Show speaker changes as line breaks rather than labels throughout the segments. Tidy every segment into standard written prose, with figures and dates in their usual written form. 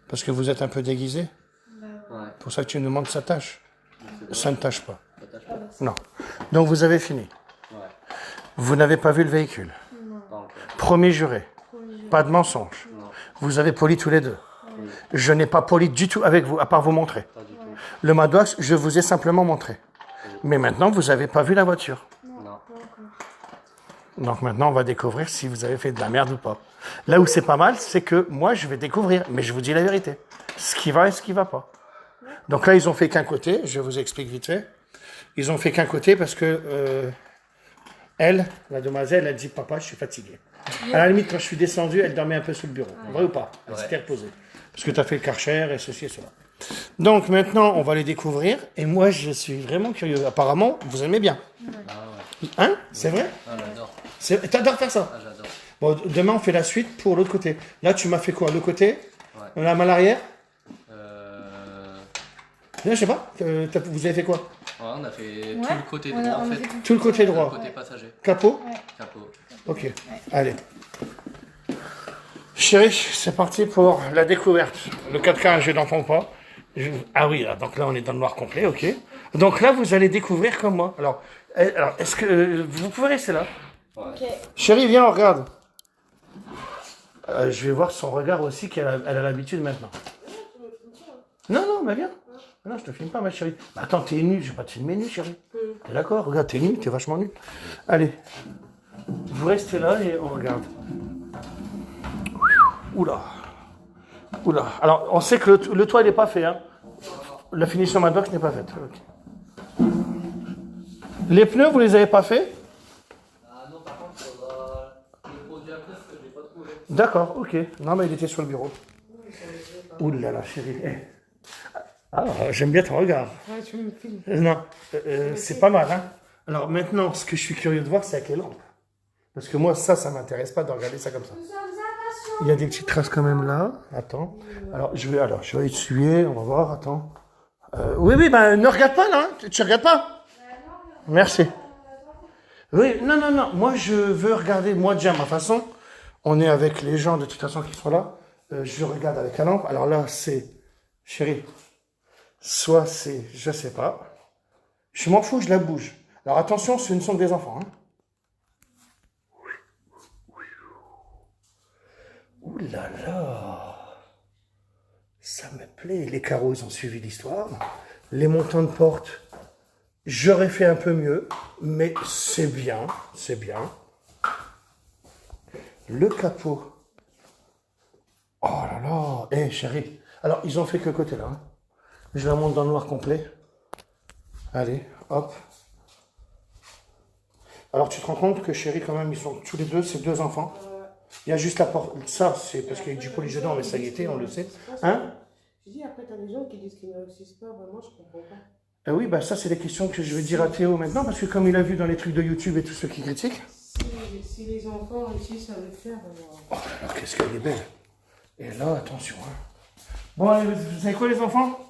Parce que vous êtes un peu déguisé.
Ouais.
Pour ça que tu nous demandes ça tâche. Ça ne tâche pas.
Ça tâche pas.
Non. Donc vous avez fini.
Ouais.
Vous n'avez pas vu le véhicule.
Pas encore.
Promis juré. Pas de mensonge.
Non.
Vous avez poli tous les deux. Je n'ai pas poli du tout avec vous, à part vous montrer.
Pas du tout.
Le Madouas, je vous ai simplement montré. Mais maintenant, vous n'avez pas vu la voiture.
Non.
Donc maintenant, on va découvrir si vous avez fait de la merde ou pas. Là où c'est pas mal, c'est que moi, je vais découvrir, mais je vous dis la vérité. Ce qui va et ce qui va pas. Donc là, ils ont fait qu'un côté, je vous explique vite fait. Ils ont fait qu'un côté parce que elle, la demoiselle, elle dit « Papa, je suis fatiguée ». À la limite, quand je suis descendu, elle dormait un peu sous le bureau. Vrai ou pas? Elle s'était reposée. Parce que tu as fait le Karcher et ceci et cela. Donc maintenant, on va les découvrir. Et moi, je suis vraiment curieux. Apparemment, vous aimez bien.
Ah ouais.
Hein? C'est vrai?
Ah, j'adore.
T'adores faire ça?
Ah, j'adore.
Bon, demain, on fait la suite pour l'autre côté. Là, tu m'as fait quoi? Le côté?
Ouais.
La main à l'arrière?
Euh...
Je sais pas. Vous avez fait quoi?
Ouais, on a fait tout le côté droit en fait.
Tout le côté
Le
droit.
côté passager.
Capot?
Capot.
Ok. Allez. Chérie, c'est parti pour la découverte. Le 4K, j'ai d'enfant ou pas? Ah oui, là, donc là, on est dans le noir complet, ok. Donc là, vous allez découvrir comme moi. Alors est-ce que vous pouvez rester là?
Ok.
Chérie, viens, on regarde. Je vais voir son regard aussi, qu'elle a l'habitude maintenant. Non, mais viens. Non, je te filme pas, ma chérie. Bah, attends, t'es nue, je vais pas te filmer nue, chérie. T'es d'accord? Regarde, t'es nue, t'es vachement nue. Allez. Vous restez là et on regarde. Oula. Oula. Alors, on sait que le toit, il n'est pas fait. Hein. La finition Madbox n'est pas faite. Okay. Les pneus, vous les avez pas faits?
Ah non, par contre, il faudra le produit après parce que j'ai pas trouvé.
D'accord, ok. Non, mais il était sur le bureau. Oula là, chérie. Ah, j'aime bien ton regard.
Ouais, tu me filmes.
Non, c'est pas mal. Hein. Alors maintenant, ce que je suis curieux de voir, c'est à quelle lampe. Parce que moi, ça m'intéresse pas de regarder ça comme ça. Il y a des petites traces quand même là. Attends. Alors, je vais essuyer. On va voir. Attends. Oui, ben, ne regarde pas là. Tu regardes pas. Merci. Oui, non. Moi, je veux regarder. Moi, déjà, ma façon. On est avec les gens de toute façon qui sont là. Je regarde avec la lampe. Alors là, c'est, chérie. Soit c'est, je sais pas. Je m'en fous, je la bouge. Alors attention, ce ne sont que des enfants. Hein. Ouh là là. Ça me plaît. Les carreaux, ils ont suivi l'histoire. Les montants de porte, j'aurais fait un peu mieux. Mais c'est bien, c'est bien. Le capot. Oh là là. Eh, chérie. Alors, ils ont fait que côté là. Hein. Je la monte dans le noir complet. Allez, hop. Alors, tu te rends compte que, chérie, quand même, ils sont tous les deux, c'est deux enfants. Il y a juste la porte. Ça, c'est parce qu'il y a du poli dedans, mais ça y était, on le sait. Hein?
Je dis, après, t'as des gens qui disent qu'ils ne réussissent pas, vraiment, je comprends pas.
Oui, bah ça, c'est des questions que je vais dire à Théo maintenant, parce que comme il a vu dans les trucs de YouTube et tous ceux qui critiquent.
Si les enfants réussissent à le faire, alors...
Oh là là, qu'est-ce qu'elle est belle. Et là, attention. Hein. Bon, allez, vous savez quoi, les enfants?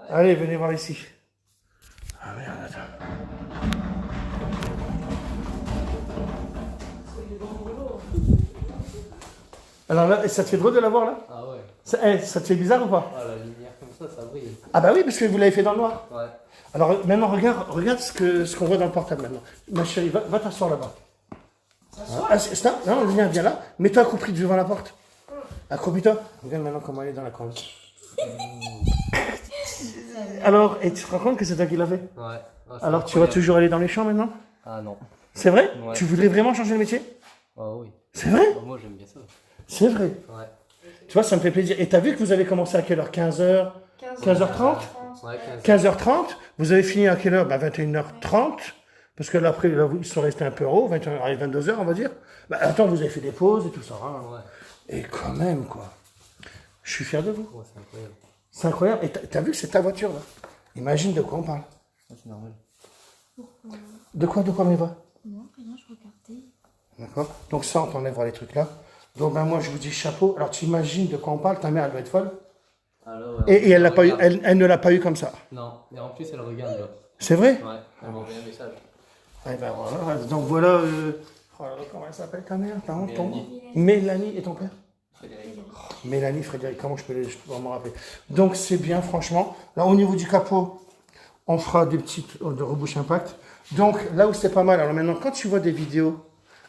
Allez, venez voir ici. Ah merde, attends. Alors là, ça te fait drôle de la voir là?
Ah ouais.
Ça te fait bizarre ou pas?
Ah, la lumière comme ça brille.
Ah bah oui, parce que vous l'avez fait dans le noir.
Ouais.
Alors maintenant, regarde ce qu'on voit dans le portable maintenant. Ma chérie, va t'asseoir là-bas. Ah, stop, non, viens là. Mets-toi accroupi devant la porte. Accroupis-toi. Regarde maintenant comment elle est dans la coin. Alors, et tu te rends compte que c'est toi qui l'as fait?
Ouais. Ah,
Alors, tu vas toujours aller dans les champs maintenant?
Ah non.
C'est vrai?
Ouais.
Tu voudrais vraiment changer de métier?
Ah oui.
C'est vrai?
Bah, moi, j'aime bien ça.
C'est vrai.
Ouais.
Tu vois, ça me fait plaisir. Et t'as vu que vous avez commencé à quelle heure? 15h? 15h30?
Ouais, 15.
15h30? Vous avez fini à quelle heure? Bah 21h30. Parce que là, après, là, ils sont restés un peu haut, 21h, 22h, on va dire. Bah attends, vous avez fait des pauses et tout ça. Hein.
Ouais.
Et quand même, quoi. Je suis fier de vous.
Ouais, c'est incroyable.
C'est incroyable. Et t'as vu que c'est ta voiture, là? Imagine de quoi on parle.
Ouais, c'est normal.
De quoi, Méva?
Non, rien, je regardais.
D'accord. Donc ça, on t'enlèvera les trucs là. Donc ben moi, je vous dis chapeau. Alors tu imagines de quoi on parle? Ta mère, elle doit être folle.
Alors,
Et elle, l'a pas eu,
regarde.
elle ne l'a pas eu comme ça.
Non, mais en plus, elle regarde là.
C'est vrai?
Ouais, elle m'a envoyé un message.
Eh ben voilà. Donc voilà. Oh là là, comment elle s'appelle ta mère? Mélanie. Et ton père?
Frédéric.
Mélanie, Frédéric, comment je peux m'en rappeler? Donc c'est bien, franchement. Là, au niveau du capot, on fera des petites de rebouche impact. Donc là où c'est pas mal, alors maintenant, quand tu vois des vidéos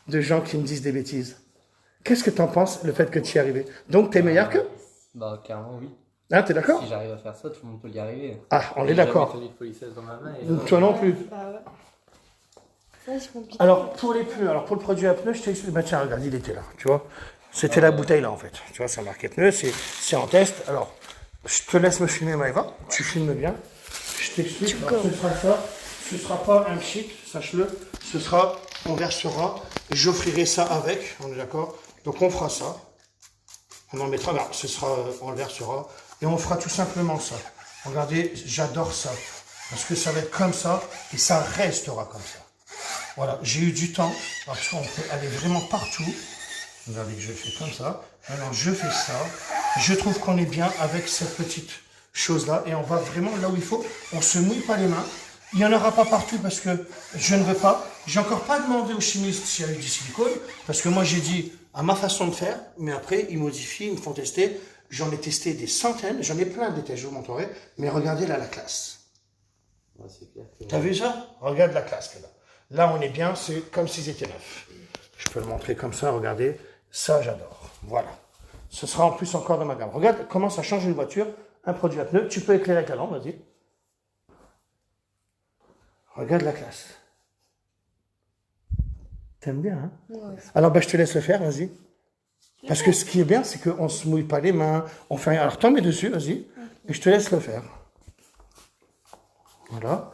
de gens qui me disent des bêtises, qu'est-ce que tu en penses, le fait que tu y es arrivé? Donc tu es meilleur qu'eux?
Bah, carrément, oui.
Hein, t'es d'accord?
Si j'arrive à faire ça, tout le monde peut y arriver.
Ah, on est
J'ai jamais
d'accord.
tenu de polissaise dans ma main. Et
Toi non plus.
Bah ouais. Ça, c'est compliqué.
Alors, pour les pneus, alors pour le produit à pneus, je t'explique. Bah tiens, regarde, il était là, tu vois. C'était la bouteille là, en fait. Tu vois, ça marquait pneus, c'est en test. Alors, je te laisse me filmer, Maëva. Tu filmes bien. Je t'explique. Alors, ce sera ça. Ce sera pas un kit, sache-le. Ce sera, on versera. J'offrirai ça avec, on est d'accord? Donc, on fera ça. On en mettra, là, ce sera, on le versera. Et on fera tout simplement ça. Regardez, j'adore ça. Parce que ça va être comme ça, et ça restera comme ça. Voilà, j'ai eu du temps, parce qu'on peut aller vraiment partout. Regardez que je fais comme ça. Alors, je fais ça. Je trouve qu'on est bien avec cette petite chose-là. Et on va vraiment là où il faut. On se mouille pas les mains. Il n'y en aura pas partout parce que je ne veux pas. J'ai encore pas demandé au chimiste s'il y a eu du silicone. Parce que moi, j'ai dit à ma façon de faire. Mais après, ils modifient, ils me font tester. J'en ai testé des centaines. J'en ai plein de tests, je vous montrerai. Mais regardez là la classe.
Ouais, c'est clair que...
T'as vu ça? Regarde la classe là. Là, on est bien. C'est comme s'ils étaient neufs. Je peux le montrer comme ça. Regardez. Ça, j'adore. Voilà. Ce sera en plus encore dans ma gamme. Regarde comment ça change une voiture. Un produit à pneus. Tu peux éclairer avec la lampe, vas-y. Regarde la classe. T'aimes bien, hein?
Ouais.
Alors, bah, je te laisse le faire, vas-y. Parce que ce qui est bien, c'est qu'on ne se mouille pas les mains. On fait rien. Alors, t'en mets dessus, vas-y. Et je te laisse le faire. Voilà.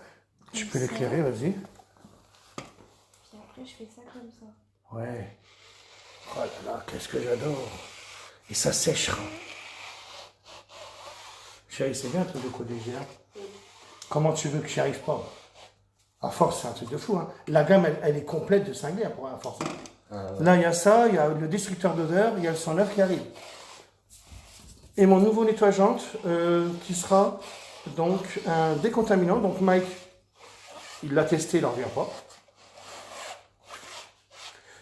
Tu peux l'éclairer, vas-y.
Puis après, je fais ça comme ça.
Ouais. Oh là là, qu'est-ce que j'adore. Et ça séchera. Chérie, c'est bien un truc de collégien. Comment tu veux que j'y arrive pas? À force, c'est un truc de fou. Hein. La gamme, elle est complète de cinglé pour un force. Là, il y a ça, il y a le destructeur d'odeur, il y a le 109 qui arrive. Et mon nouveau nettoyant qui sera donc un décontaminant. Donc Mike, il l'a testé, il n'en revient pas.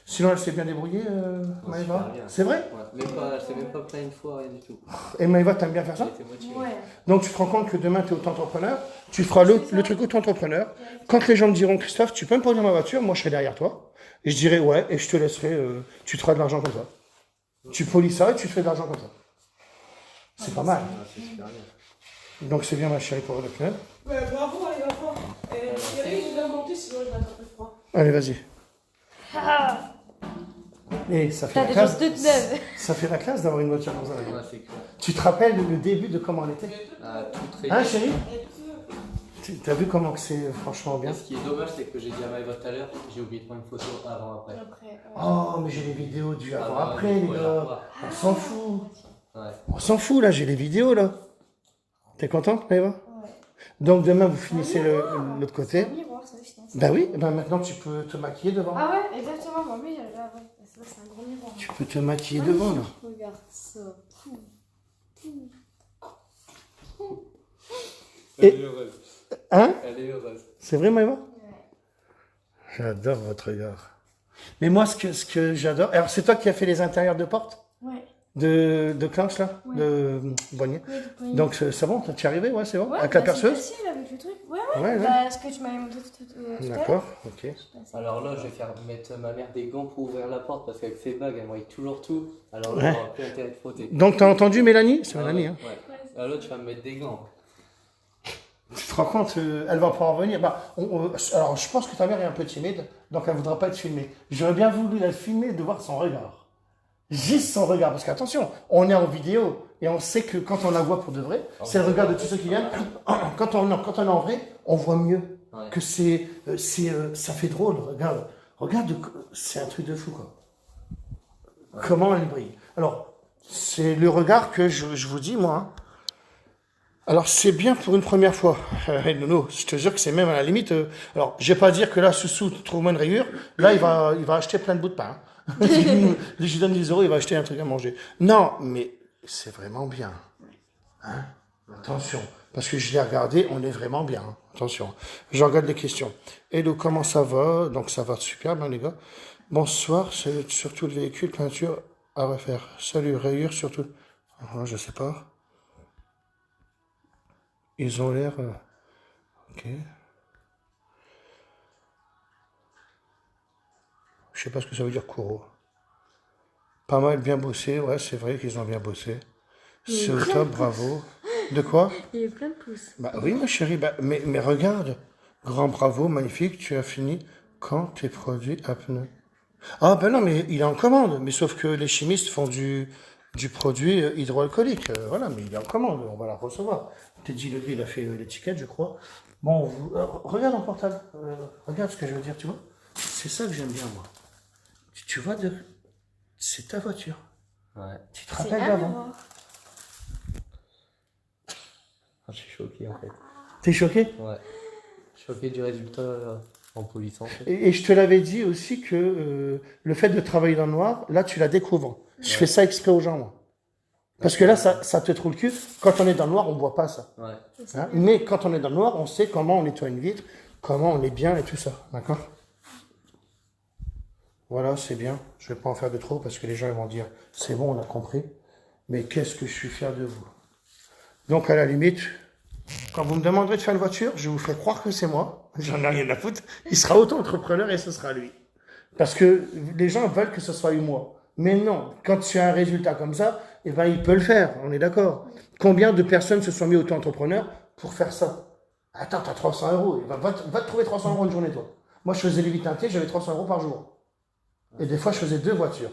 Sinon, elle s'est bien débrouillée, Maëva. C'est vrai?
Ouais. Même pas, elle s'est même pas plaint une fois, rien du tout.
Et Maëva, t'aimes bien faire ça?
Elle était motivée.
Ouais.
Donc tu te rends compte que demain tu es auto-entrepreneur, tu feras le truc auto-entrepreneur. Quand les gens me diront Christophe, tu peux me produire ma voiture, moi je serai derrière toi. Et je dirai ouais, et je te laisserai, tu te feras de l'argent comme ça. Tu polis ça et tu te fais de l'argent comme ça. C'est pas mal.
Ouais, c'est super bien.
Donc c'est bien ma chérie pour le pneu.
Ouais, bravo, les enfants. Chérie, je vais monter, sinon je vais attraper froid.
Allez, vas-y. Et ça fait
T'as
la
des
classe.
choses toutes neuves.
Ça fait la classe d'avoir une voiture comme ça.
Ouais, c'est clair.
Tu te rappelles le début de comment elle était?
Ah, tout très
Hein,
bien.
chérie? T'as vu comment que c'est franchement bien?
Ce qui est dommage, c'est que j'ai dit à Maëva tout à l'heure, j'ai oublié de prendre une photo avant-après.
Après,
Oh, mais j'ai les vidéos du
Ah,
avant-après, les
faut la
gars.
revoir.
On s'en fout.
Ouais.
On s'en fout, là, j'ai les vidéos, là. T'es contente, Maëva?
Ouais.
Donc demain, vous finissez l'autre côté.
C'est un miroir, ça, je pense.
Ben oui, ben maintenant tu peux te maquiller devant.
Ah ouais, exactement. Bah oui, là, ouais. C'est vrai, c'est un gros miroir.
Tu peux te maquiller devant, là.
Regarde ça.
Et-
Elle est heureuse.
Hein?
Elle est heureuse.
C'est vrai, Maëva? J'adore votre regard. Mais moi, ce que j'adore... Alors, c'est toi qui as fait les intérieurs de porte?
Ouais.
De Klaus, là?
Ouais.
De Boignet?
Ouais, du poignet.
Donc, c'est bon? Tu es arrivé? Ouais, c'est bon?
Ouais,
Avec la
bah,
perceuse?
C'est facile avec le truc. Ouais, ouais.
Ouais, ouais.
Bah, ce que tu m'avais montré tout à l'heure.
D'accord, ok.
Alors là, je vais faire mettre ma mère des gants pour ouvrir la porte parce qu'avec ses bagues, elle voit toujours tout. Alors là,
Ouais.
on n'aura plus intérêt de frotter.
Donc, t'as entendu Mélanie? C'est
Ah
Mélanie,
ouais,
hein?
ouais. Alors là, tu vas me mettre des gants.
Tu te rends compte, elle va pas en venir. Bah, alors, je pense que ta mère est un peu timide, donc elle voudra pas être filmée. J'aurais bien voulu la filmer, de voir son regard. Juste son regard, parce qu'attention, on est en vidéo, et on sait que quand on la voit pour de vrai, c'est le regard de tous ceux qui viennent. Quand on est en vrai, on voit mieux.
Ouais.
Que ça fait drôle, regarde, c'est un truc de fou, quoi. Comment elle brille. Alors, c'est le regard que je vous dis, moi, hein. Alors, c'est bien pour une première fois. Nono, je te jure que c'est même à la limite. Alors, je vais pas dire que là, Soussou trouve-moi une rayure. Là, il va acheter plein de bouts de pain. Hein. Je lui donne 10 euros, il va acheter un truc à manger. Non, mais c'est vraiment bien. Hein? Attention. Parce que je l'ai regardé, on est vraiment bien. Hein. Attention. Je regarde les questions. Hello, comment ça va? Donc, ça va super bien, les gars. Bonsoir, c'est surtout le véhicule, peinture. à refaire. Salut, rayures surtout. Ah, je sais pas. Ils ont l'air... ok. Je sais pas ce que ça veut dire, Kuro. Pas mal, bien bossé. Ouais, c'est vrai qu'ils ont bien bossé. C'est au top, bravo. De quoi?
Il y a plein de pouces.
Bah oui, ma chérie, bah, mais regarde. Grand bravo, magnifique, tu as fini quand tes produits à pneus. Ah ben non, mais il est en commande. Mais sauf que les chimistes font du produit hydroalcoolique. Voilà, mais il est en commande, on va la recevoir. Teddy Legris, il a fait l'étiquette, je crois. Bon, regarde en portable. Regarde ce que je veux dire, tu vois. C'est ça que j'aime bien, moi. Tu vois, c'est ta voiture.
Ouais.
Tu te rappelles d'avant.
miroir.
Ah, je suis choqué en fait.
T'es choqué?
Ouais. Choqué du résultat en polissant. En fait.
Et je te l'avais dit aussi que le fait de travailler dans le noir, là, tu la découvres. Je fais ça exprès aux gens, moi. Parce que là, ça te trouve le cul. Quand on est dans le noir, on ne voit pas ça.
Ouais.
Hein? Mais quand on est dans le noir, on sait comment on nettoie une vitre, comment on est bien et tout ça. D'accord? Voilà, c'est bien. Je ne vais pas en faire de trop parce que les gens ils vont dire c'est bon, on a compris. Mais qu'est-ce que je suis fier de vous. Donc, à la limite, quand vous me demanderez de faire une voiture, je vous ferai croire que c'est moi. J'en ai rien à foutre. Il sera auto-entrepreneur et ce sera lui. Parce que les gens veulent que ce soit moi. Mais non, quand tu as un résultat comme ça, eh ben, il peut le faire, on est d'accord. Combien de personnes se sont mis auto-entrepreneurs pour faire ça? Attends, t'as 300 euros. Eh ben, va te trouver 300 euros une journée, toi. Moi, je faisais les vitres teintées, j'avais 300 euros par jour. Et des fois, je faisais 2 voitures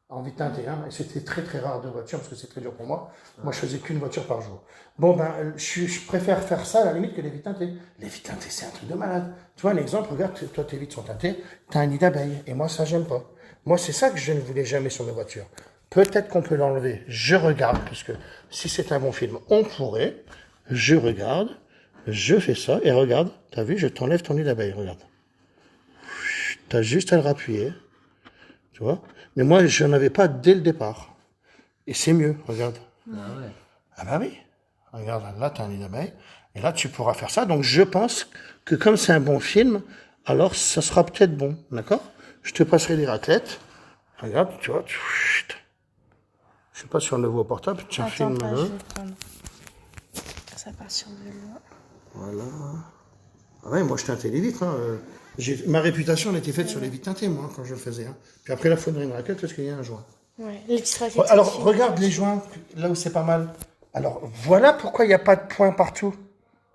en vitres teintées. Hein, et c'était très, très rare 2 voitures parce que c'est très dur pour moi. Moi, je faisais qu'une voiture par jour. Bon, ben, je préfère faire ça à la limite que les vitres teintées. Les vitres teintées, c'est un truc de malade. Tu vois, un exemple, regarde, toi, tes vitres sont teintées, t'as un nid d'abeille. Et moi, ça, j'aime pas. Moi, c'est ça que je ne voulais jamais sur mes voitures. Peut-être qu'on peut l'enlever. Je regarde, parce que si c'est un bon film, on pourrait. Je regarde, je fais ça, et regarde, t'as vu, je t'enlève ton nid d'abeille, regarde. T'as juste à le rappuyer, tu vois. Mais moi, je n'en avais pas dès le départ. Et c'est mieux, regarde.
Ah ouais.
Ah bah oui. Regarde, là, t'as un nid d'abeille, et là, tu pourras faire ça. Donc, je pense que comme c'est un bon film, alors ça sera peut-être bon, d'accord? Je te passerai des raclettes. Regarde, tu vois. Je sais pas si on le voit au portable. Tiens, filme-le.
Je vais prendre. Ça part sur de loin.
Voilà. Ah ouais, moi je teintais les vitres. Hein. Ma réputation elle était faite sur les vitres teintées, moi, quand je le faisais. Hein. Puis après, là, il faudrait une raquette parce qu'il y a un joint.
Ouais, les petites raquettes.
Alors, regarde les joints, là où c'est pas mal. Alors, voilà pourquoi il n'y a pas de points partout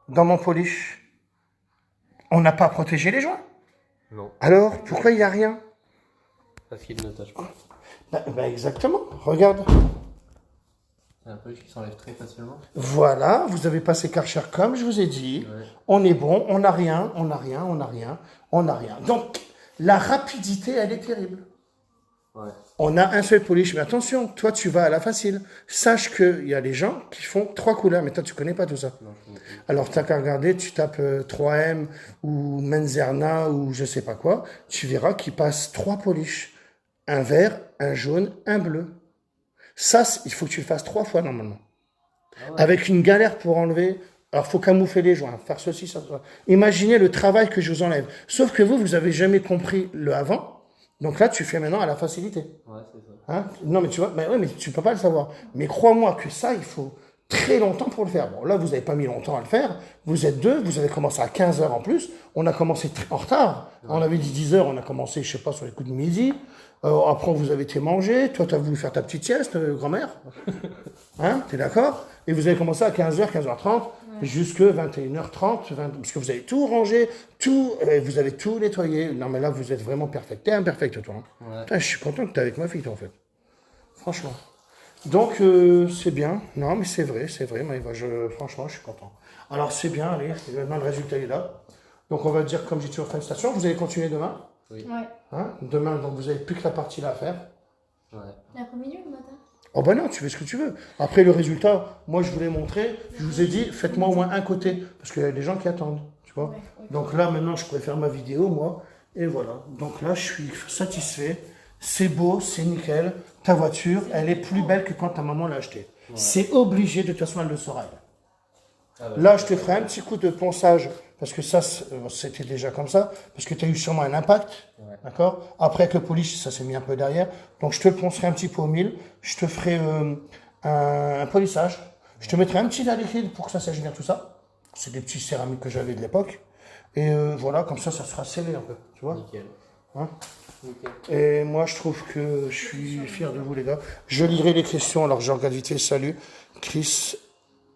dans mon polish. On n'a pas protégé les joints.
Non.
Alors, pourquoi il n'y a rien?
Parce qu'il ne tâche pas.
Bah, exactement. Regarde.
C'est un polish qui s'enlève très facilement.
Voilà, vous avez passé Karcher comme je vous ai dit.
Ouais.
On est bon, on n'a rien, on n'a rien, on n'a rien, on n'a rien. Donc, la rapidité, elle est terrible.
Ouais.
On a un seul polish, mais attention, toi tu vas à la facile. Sache qu'il y a des gens qui font 3 couleurs, mais toi tu connais pas tout ça.
Non, je connais pas.
Alors t'as qu'à regarder, tu tapes 3M ou Menzerna ou je sais pas quoi, tu verras qu'ils passent 3 polish. Un vert, un jaune, un bleu. Ça, il faut que tu le fasses 3 fois normalement.
Ah ouais.
Avec une galère pour enlever. Alors, faut camoufler les joints, faire ceci, ça. Imaginez le travail que je vous enlève. Sauf que vous avez jamais compris le avant. Donc là, tu fais maintenant à la facilité.
Ouais, c'est ça.
Hein? Non, mais tu vois, mais tu peux pas le savoir. Mais crois-moi que ça, il faut très longtemps pour le faire. Bon, là, vous n'avez pas mis longtemps à le faire. Vous êtes 2, vous avez commencé à 15 heures en plus. On a commencé en retard. On avait dit 10 heures, on a commencé, je sais pas, sur les coups de midi. Après, vous avez été manger. Toi, tu as voulu faire ta petite sieste, grand-mère. Hein? T'es d'accord? Et vous avez commencé à 15h, 15h30, jusque 21h30, parce que vous avez tout rangé, vous avez tout nettoyé. Non, mais là, vous êtes vraiment perfect. T'es imperfect, toi. Hein?
Ouais.
Putain, je suis content que t'es avec ma fille, toi, en fait. Franchement. Donc, c'est bien. Non, mais c'est vrai, Maëva. Franchement, je suis content. Alors, c'est bien, allez. Maintenant, le résultat est là. Donc, on va dire, comme j'ai toujours fait une station, vous allez continuer demain.
Oui.
Ouais.
Hein? Demain, donc, vous n'avez plus que la partie là à faire.
Ouais.
L'après-midi ou le matin?
Oh ben non, tu fais ce que tu veux. Après, le résultat, moi, je vous l'ai montré. Je vous ai dit, faites-moi au moins un côté. Parce qu'il y a des gens qui attendent, tu vois.
Ouais, ok.
Donc là, maintenant, je pourrais faire ma vidéo, moi. Et voilà. Donc là, je suis satisfait. C'est beau, c'est nickel. Ta voiture, elle est plus belle que quand ta maman l'a achetée. Ouais. C'est obligé, de toute façon, elle le saura.
Ah bah,
Là, je te ferai un petit coup de ponçage parce que ça, c'était déjà comme ça, parce que tu as eu sûrement un impact,
Ouais.
d'accord? Après, avec le polish, ça s'est mis un peu derrière. Donc, je te poncerai un petit peu au mille, je te ferai un polissage, je te mettrai un petit verre liquide pour que ça sèche bien tout ça. C'est des petits céramiques que j'avais de l'époque. Et voilà, comme ça sera scellé un peu, tu vois?
Nickel.
Hein?
Nickel.
Et moi, je trouve que je suis fier de vous, les gars. Je lirai les questions, alors je regarde vite fait. Salut, Chris,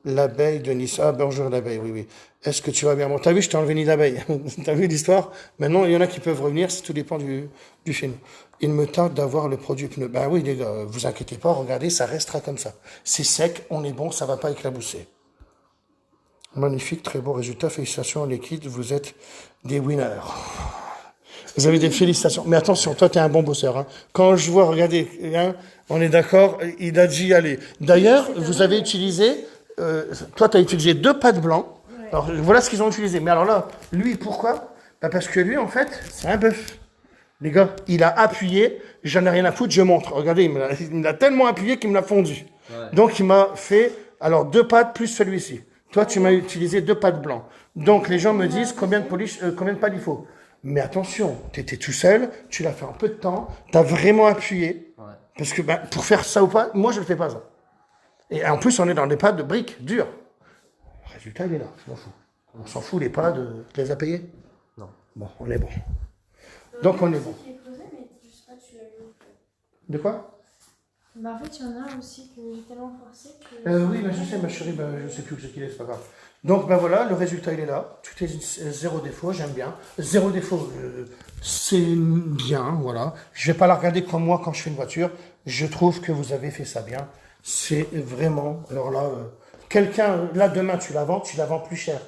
l'abeille de Nice. Ah, bonjour l'abeille, oui, oui. Est-ce que tu vas bien? Bon, t'as vu, je t'ai enlevé ni d'abeille. T'as vu l'histoire? Maintenant, il y en a qui peuvent revenir, tout dépend du film. Il me tarde d'avoir le produit pneu. Ben oui, les gars, vous inquiétez pas, regardez, ça restera comme ça. C'est sec, on est bon, ça va pas éclabousser. Magnifique, très beau résultat. Félicitations, l'équipe, vous êtes des winners. Vous avez des félicitations. Mais attention, toi, tu es un bon bosseur. Hein. Quand je vois, regardez, hein, on est d'accord, il a dit aller. D'ailleurs, vous avez utilisé, toi, tu as utilisé 2 pattes blancs.
Ouais.
Alors, voilà ce qu'ils ont utilisé. Mais alors là, lui, pourquoi? Bah, parce que lui, en fait, c'est un bœuf. Les gars, il a appuyé, j'en ai rien à foutre, je montre. Regardez, il me l'a tellement appuyé qu'il me l'a fondu.
Ouais.
Donc, il m'a fait, alors, 2 pattes plus celui-ci. Toi, tu m'as utilisé 2 pattes blancs. Donc, les gens me disent combien de pattes il faut. Mais attention, tu étais tout seul, tu l'as fait en peu de temps, tu as vraiment appuyé.
Ouais.
Parce que ben, pour faire ça ou pas, moi, je ne le fais pas ça. Et en plus, on est dans des pattes de briques dures. Le résultat, il est là, je m'en fous. On s'en fout, les pattes, tu les as payées?
Non.
Bon, on est bon. Donc, on est bon.
Qui est posé, mais je sais pas, tu l'as vu.
De quoi?
Bah, en fait, il y en a aussi que j'ai tellement forcé que.
Oui, ben, je sais, ma chérie, ben, je sais plus où c'est qu'il est, c'est pas grave. Donc, ben voilà, le résultat, il est là. Tout est zéro défaut, j'aime bien. Zéro défaut, c'est bien, voilà. Je vais pas la regarder comme moi quand je fais une voiture. Je trouve que vous avez fait ça bien. C'est vraiment, alors là, quelqu'un, là, demain, tu la vends plus cher.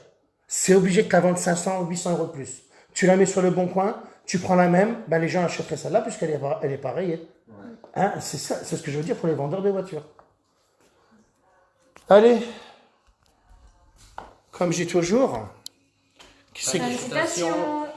C'est obligé que tu la vendes 500 ou 800 euros de plus. Tu la mets sur le bon coin, tu prends la même, ben, les gens achèteraient celle-là puisqu'elle est pareille.
Ouais.
Hein, c'est ça, c'est ce que je veux dire pour les vendeurs de voitures. Allez, comme je dis toujours, qui c'est qui-
Félicitations.
Félicitations!